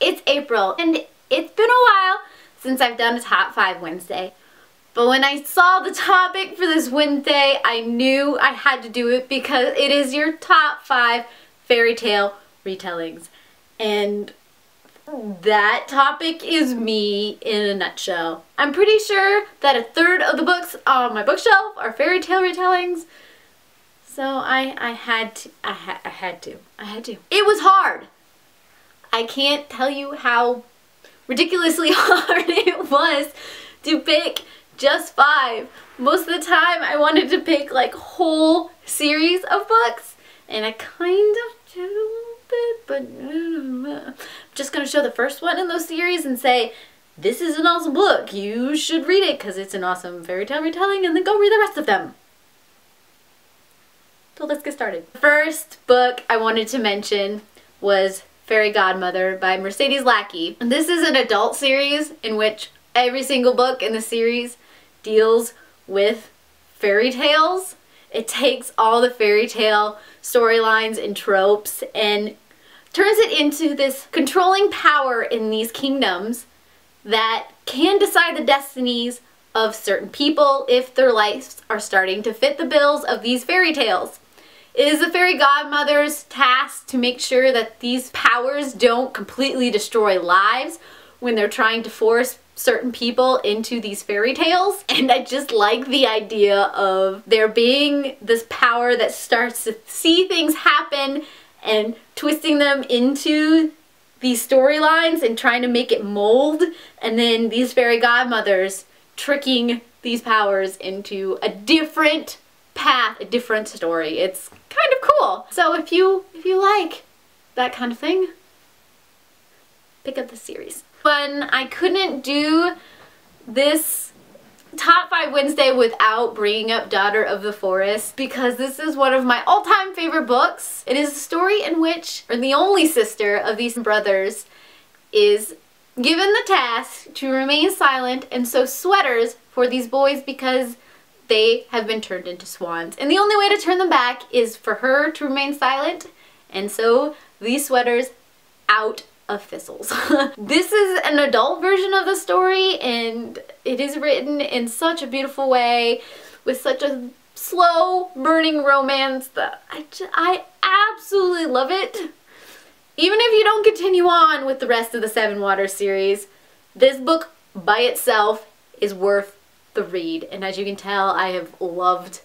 It's April, and it's been a while since I've done a Top 5 Wednesday. But when I saw the topic for this Wednesday, I knew I had to do it because it is your top 5 fairy tale retellings. And that topic is me in a nutshell. I'm pretty sure that a third of the books on my bookshelf are fairy tale retellings. So I had to. It was hard. I can't tell you how ridiculously hard it was to pick just 5. Most of the time I wanted to pick like whole series of books, and I kind of did a little bit, but I'm just gonna show the first one in those series and say, this is an awesome book, you should read it because it's an awesome fairy tale retelling, and then go read the rest of them. So let's get started. The first book I wanted to mention was Fairy Godmother by Mercedes Lackey. And this is an adult series in which every single book in the series deals with fairy tales. It takes all the fairy tale storylines and tropes and turns it into this controlling power in these kingdoms that can decide the destinies of certain people if their lives are starting to fit the bills of these fairy tales. It is the fairy godmother's task to make sure that these powers don't completely destroy lives when they're trying to force certain people into these fairy tales. And I just like the idea of there being this power that starts to see things happen and twisting them into these storylines and trying to make it mold, and then these fairy godmothers tricking these powers into a different path, a different story. It's kind of cool. So if you like that kind of thing, pick up the series. But I couldn't do this Top 5 Wednesday without bringing up Daughter of the Forest, because this is one of my all-time favorite books. It is a story in which the only sister of these brothers is given the task to remain silent and sew sweaters for these boys because they have been turned into swans. And the only way to turn them back is for her to remain silent and sew these sweaters out of thistles. This is an adult version of the story, and it is written in such a beautiful way with such a slow burning romance that I absolutely love it. Even if you don't continue on with the rest of the Seven Waters series, this book by itself is worth the read, and as you can tell, I have loved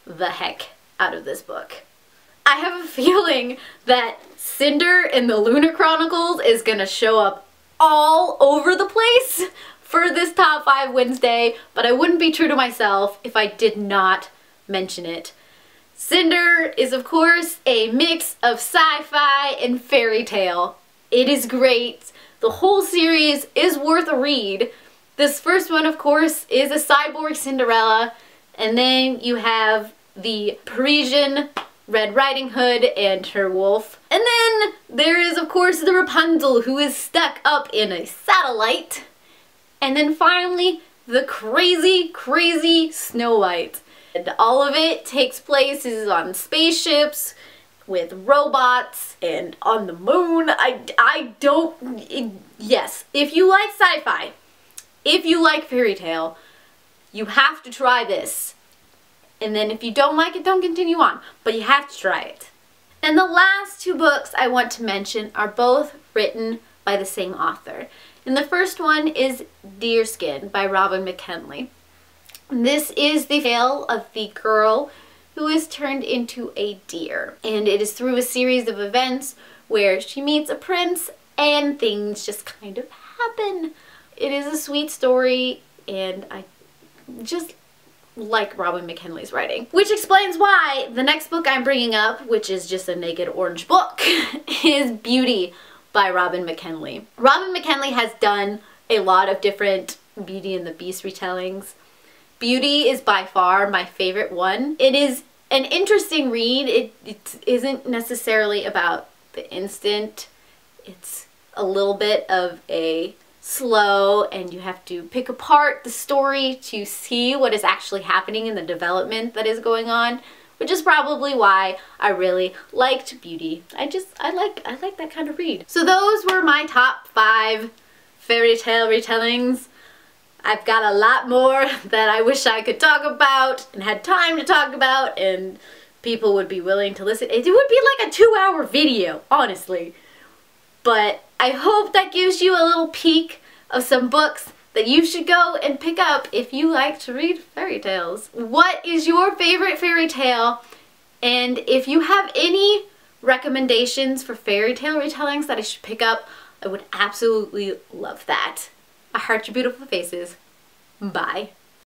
the heck out of this book. I have a feeling that Cinder in the Lunar Chronicles is gonna show up all over the place for this Top 5 Wednesday, but I wouldn't be true to myself if I did not mention it. Cinder is, of course, a mix of sci-fi and fairy tale. It is great. The whole series is worth a read. This first one, of course, is a cyborg Cinderella, and then you have the Parisian Red Riding Hood and her wolf. And then there is, of course, the Rapunzel, who is stuck up in a satellite. And then finally, the crazy, crazy Snow White. And all of it takes place on spaceships with robots and on the moon. Yes, if you like sci-fi, if you like fairy tale, you have to try this. And then if you don't like it, don't continue on. But you have to try it. And the last 2 books I want to mention are both written by the same author. And the first one is Deerskin by Robin McKinley. This is the tale of the girl who is turned into a deer. And it is through a series of events where she meets a prince and things just kind of happen. It is a sweet story, and I just like Robin McKinley's writing. Which explains why the next book I'm bringing up, which is just a naked orange book, is Beauty by Robin McKinley. Robin McKinley has done a lot of different Beauty and the Beast retellings. Beauty is by far my favorite one. It is an interesting read. It isn't necessarily about the instant. It's a little bit of a slow, and you have to pick apart the story to see what is actually happening in the development that is going on, which is probably why I really liked Beauty. I like that kind of read. So those were my top 5 fairy tale retellings. I've got a lot more that I wish I could talk about and had time to talk about and people would be willing to listen. It would be like a 2-hour video, honestly. But I hope that gives you a little peek of some books that you should go and pick up if you like to read fairy tales. What is your favorite fairy tale? And if you have any recommendations for fairy tale retellings that I should pick up, I would absolutely love that. I heart your beautiful faces. Bye.